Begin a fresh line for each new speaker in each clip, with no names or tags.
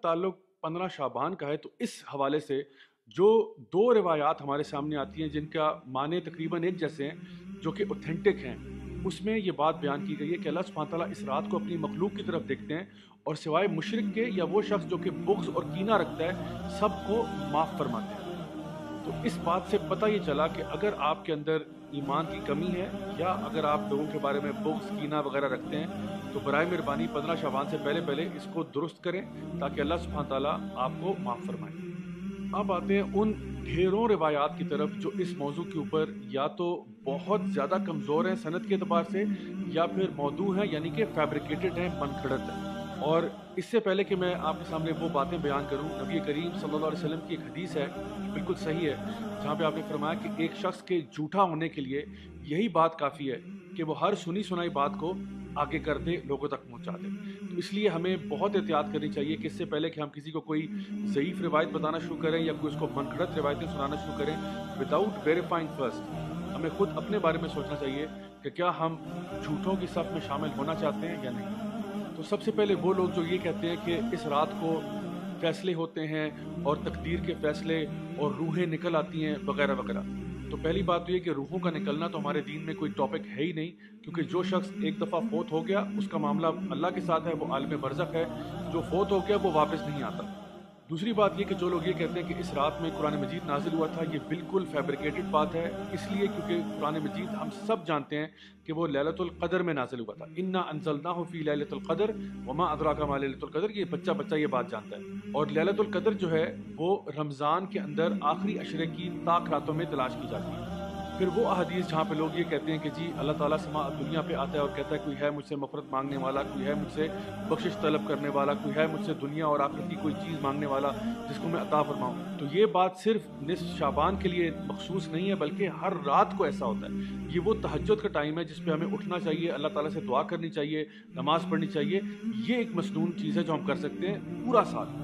ताल्लुक 15 शाबान का है तो इस हवाले से जो दो रिवायात हमारे सामने आती हैं जिनका माने तकरीबन एक जैसे हैं, जो कि ऑथेंटिक हैं, उसमें ये बात बयान की गई है कि अल्लाह सुब्हानहू तआला इस रात को अपनी मखलूक की तरफ देखते हैं और सिवाय मुशरिक के या वो शख्स जो कि बुग़्ज़ और कीना रखता है सबको माफ़ फरमाते हैं। तो इस बात से पता ये चला कि अगर आपके अंदर ईमान की कमी है या अगर आप लोगों के बारे में बुग़्ज़ कीना वगैरह रखते हैं तो बराए मेहरबानी 15 शाबान से पहले पहले इसको दुरुस्त करें ताकि अल्लाह सुब्हानहू तआला आपको माफ़ फरमाए। अब आते हैं उन ढेरों रिवायात की तरफ जो इस मौजू के ऊपर या तो बहुत ज़्यादा कमज़ोर हैं सनद के अतबार से या फिर मौदू हैं यानी कि फैब्रिकेटेड हैं, मनगढ़ंत हैं। और इससे पहले कि मैं आपके सामने वो बातें बयान करूं, नबी करीम सल्लल्लाहु अलैहि वसल्लम की एक हदीस है बिल्कुल सही है जहाँ पे आपने फरमाया कि एक शख्स के झूठा होने के लिए यही बात काफ़ी है कि वो हर सुनी सुनाई बात को आगे कर दे, लोगों तक पहुंचा दे। तो इसलिए हमें बहुत एहतियात करनी चाहिए कि इससे पहले कि हम किसी को कोई ज़ईफ़ रिवायत बताना शुरू करें या कोई उसको मनगढ़ंत रिवायतें सुनाना शुरू करें, विदाउट वेरीफाइंग फर्स्ट हमें खुद अपने बारे में सोचना चाहिए कि क्या हम झूठों की सफ़ में शामिल होना चाहते हैं या नहीं। तो सबसे पहले वो लोग जो ये कहते हैं कि इस रात को फ़ैसले होते हैं और तकदीर के फ़ैसले और रूहें निकल आती हैं वगैरह वगैरह। तो पहली बात तो ये कि रूहों का निकलना तो हमारे दीन में कोई टॉपिक है ही नहीं, क्योंकि जो शख्स एक दफ़ा फोत हो गया उसका मामला अल्लाह के साथ है, वो आलिम बरज़ख है। जो फोत हो गया वो वापस नहीं आता। दूसरी बात ये कि जो लोग ये कहते हैं कि इस रात में कुरान मजीद नाजिल हुआ था, ये बिल्कुल फैब्रिकेटेड बात है। इसलिए क्योंकि कुरान मजीद हम सब जानते हैं कि वो लैलतुल क़द्र में नाजिल हुआ था। इन्ना अंज़लनाहु फ़ी लैलतुल क़द्र वमा अदराका मा लैलतुल क़द्र, ये बच्चा बच्चा ये बात जानता है। और लैलतुल क़द्र जो है वो रमज़ान के अंदर आखिरी अशरे की ताक रातों में तलाश की जाती है। फिर वो अहदीस जहाँ पे लोग ये कहते हैं कि जी अल्लाह ताला समा दुनिया पे आता है और कहता है कोई है मुझसे मफ़रत मांगने वाला, कोई है मुझसे बख्शिश तलब करने वाला, कोई है मुझसे दुनिया और आखिरत की कोई चीज़ मांगने वाला जिसको मैं अता फरमाऊँ। तो ये बात सिर्फ निस्फ़ शाबान के लिए मखसूस नहीं है बल्कि हर रात को ऐसा होता है। ये वो तहज्जुद का टाइम है जिस पे हमें उठना चाहिए, अल्लाह ताला से दुआ करनी चाहिए, नमाज़ पढ़नी चाहिए। ये एक मसनून चीज़ है जो हम कर सकते हैं पूरा साल।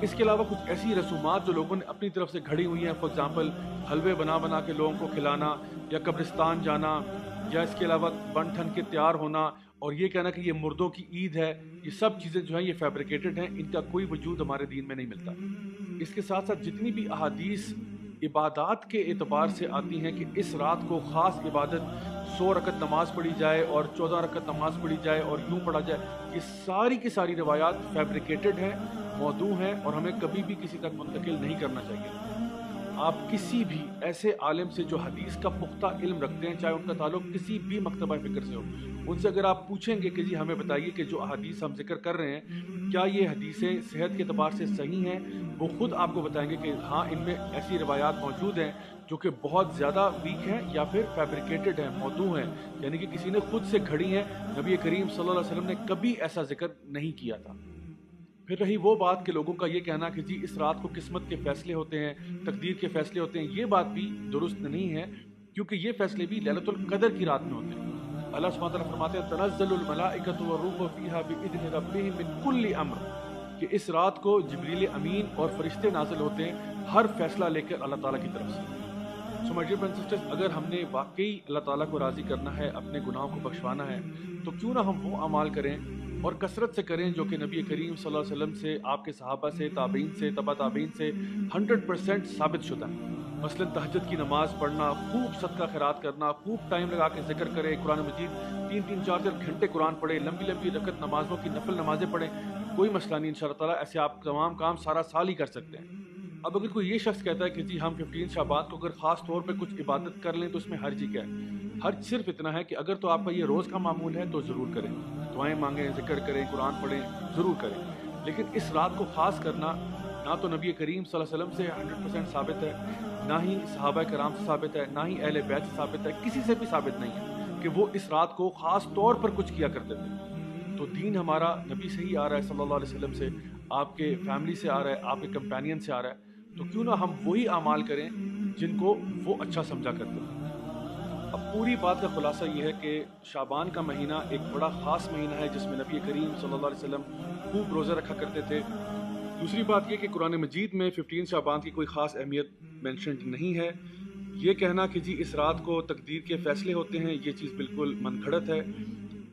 इसके अलावा कुछ ऐसी रसूमात जो लोगों ने अपनी तरफ से घड़ी हुई हैं, फॉर एग्जांपल हलवे बना बना के लोगों को खिलाना या कब्रिस्तान जाना या इसके अलावा बन ठन के तैयार होना और ये कहना कि ये मुर्दों की ईद है, ये सब चीज़ें जो हैं ये फैब्रिकेटेड हैं, इनका कोई वजूद हमारे दीन में नहीं मिलता। इसके साथ साथ जितनी भी अहादीस इबादत के एतबार से आती हैं कि इस रात को ख़ास इबादत 100 रकत नमाज पढ़ी जाए और 14 रकत नमाज पढ़ी जाए और यूँ पढ़ा जाए, ये सारी की सारी रिवायात फैब्रिकेटेड हैं, मौदू हैं और हमें कभी भी किसी तक मुंतकिल नहीं करना चाहिए। आप किसी भी ऐसे आलिम से जो हदीस का पुख्ता इल्म रखते हैं, चाहे उनका ताल्लुक किसी भी मकतबा फ़िक्र से हो, उनसे अगर आप पूछेंगे कि जी हमें बताइए कि जो अहादीस हम जिक्र कर रहे हैं क्या ये हदीसें सेहत के अतबार से सही हैं, वो खुद आपको बताएंगे कि हाँ इनमें ऐसी रिवायात मौजूद हैं जो कि बहुत ज़्यादा वीक हैं या फिर फैब्रिकेटेड हैं, मौदू हैं, यानी कि किसी ने खुद से घड़ी हैं। नबी करीम सल्लल्लाहु अलैहि वसल्लम ने कभी ऐसा जिक्र नहीं किया था। फिर रही वो बात कि लोगों का ये कहना कि जी इस रात को किस्मत के फैसले होते हैं, तकदीर के फैसले होते हैं, ये बात भी दुरुस्त नहीं है, क्योंकि ये फैसले भी लैलतुल क़द्र की रात में होते हैं। अल्लाह सुब्हानहू तआला फरमाते हैं तनज़्ज़लुल मलाइकतु वर्रूहु फ़ीहा बिइज़्नि रब्बिहिम मिन कुल्लि अम्र, कि इस रात को जिब्रील अमीन और फरिश्ते नाज़िल होते हैं हर फैसला लेकर अल्लाह ताला की तरफ से। So my dear brothers and sisters, अगर हमने वाकई अल्लाह ताला को राज़ी करना है, अपने गुनाहों को बख्शवाना है, तो क्यों ना हम वो अमाल करें और कसरत से करें जो कि नबी करीम सल्लल्लाहु अलैहि वसल्लम से, आपके सहाबा से, ताबईन से, तबा ताबईन से 100% साबित शुदा है। मसलन तहज्जुद की नमाज़ पढ़ना, खूब सदका खैरात करना, खूब टाइम लगा के जिक्र करें, कुरान मजीद 3-3, 4-4 घंटे कुरान पढ़े, लंबी लंबी रकत नमाज़ों की नफल नमाज़ें पढ़ें, कोई मसला नहीं इंशाअल्लाह ताला, ऐसे आप तमाम काम सारा साल ही कर सकते हैं। अब अगर कोई ये शख्स कहता है कि जी हम 15 शाबान को अगर ख़ास तौर पे कुछ इबादत कर लें तो उसमें हर्ज क्या है? हर्ज सिर्फ इतना है कि अगर तो आपका ये रोज़ का मामूल है तो ज़रूर करें, दुआएं मांगें, जिक्र करें, कुरान पढ़ें, ज़रूर करें। लेकिन इस रात को ख़ास करना ना तो नबी करीम सल्लल्लाहु अलैहि वसल्लम से 100% साबित है, ना ही सहाबा कराम से साबित है, ना ही अहले बैत से साबित है, किसी से भी साबित नहीं है कि वो इस रात को ख़ास तौर पर कुछ किया करते थे। तो दीन हमारा नबी से ही आ रहा है सल्लल्लाहु अलैहि वसल्लम से, आपके फैमिली से आ रहा है, आपके कंपेनियन से आ रहा है, तो क्यों ना हम वही अमाल करें जिनको वो अच्छा समझा करते हैं। अब पूरी बात का खुलासा ये है कि शाबान का महीना एक बड़ा ख़ास महीना है जिसमें नबी करीम सल्लल्लाहु अलैहि वसल्लम खूब रोज़े रखा करते थे। दूसरी बात ये कि कुरान मजीद में 15 शाबान की कोई ख़ास अहमियत मेंशन नहीं है। ये कहना कि जी इस रात को तकदीर के फ़ैसले होते हैं, ये चीज़ बिल्कुल मनगढ़ंत है।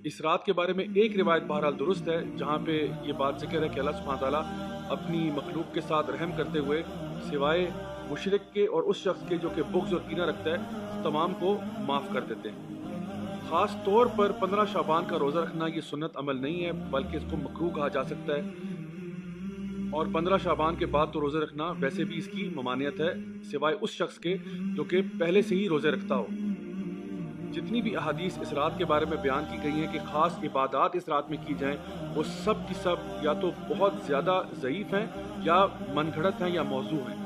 اس رات کے بارے میں ایک روایت بہرحال درست ہے جہاں پہ یہ بات ذکر ہے کہ اللہ سبحانہ تعالیٰ اپنی مخلوق کے ساتھ رحم کرتے ہوئے سوائے مشرک کے اور اس شخص کے جو کہ بغض اور کینہ رکھتا ہے تمام کو معاف کر دیتے ہیں۔ خاص طور پر 15 شعبان کا روزہ رکھنا یہ سنت عمل نہیں ہے بلکہ اس کو مکروہ کہا جا سکتا ہے، اور 15 شعبان کے بعد تو روزے رکھنا ویسے بھی اس کی ممانعت ہے سوائے اس شخص کے جو کہ پہلے سے ہی روزے رکھتا ہو۔ جتنی بھی احادیث اس رات کے بارے میں بیان کی گئی ہیں کہ خاص عبادات اس رات میں کی جائیں، وہ سب کی سب یا تو بہت زیادہ ضعیف ہیں یا من گھڑت ہیں یا موضوع ہیں۔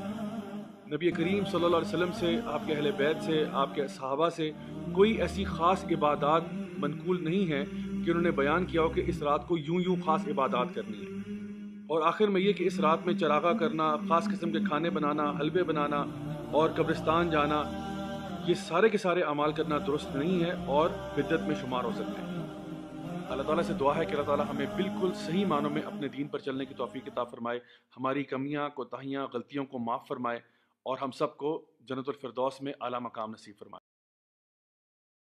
نبی کریم صلی اللہ علیہ وسلم سے، آپ کے اہل بیت سے، آپ کے صحابہ سے کوئی ایسی خاص عبادات منقول نہیں ہے کہ انہوں نے بیان کیا ہو کہ اس رات کو یوں خاص عبادات کرنی ہے۔ اور آخر میں یہ کہ اس رات میں چراغاں کرنا، خاص قسم کے کھانے بنانا، حلوے بنانا اور قبرستان جانا، یہ سارے کے سارے اعمال کرنا درست نہیں ہے اور بدعت میں شمار ہو سکتے ہیں۔ اللہ تعالیٰ سے دعا ہے کہ اللہ تعالیٰ ہمیں بالکل صحیح معنوں میں اپنے دین پر چلنے کی توفیق عطا فرمائے، ہماری کمیاں، کوتاہیاں، غلطیوں کو معاف فرمائے اور ہم سب کو جنت الفردوس میں اعلیٰ مقام نصیب فرمائے۔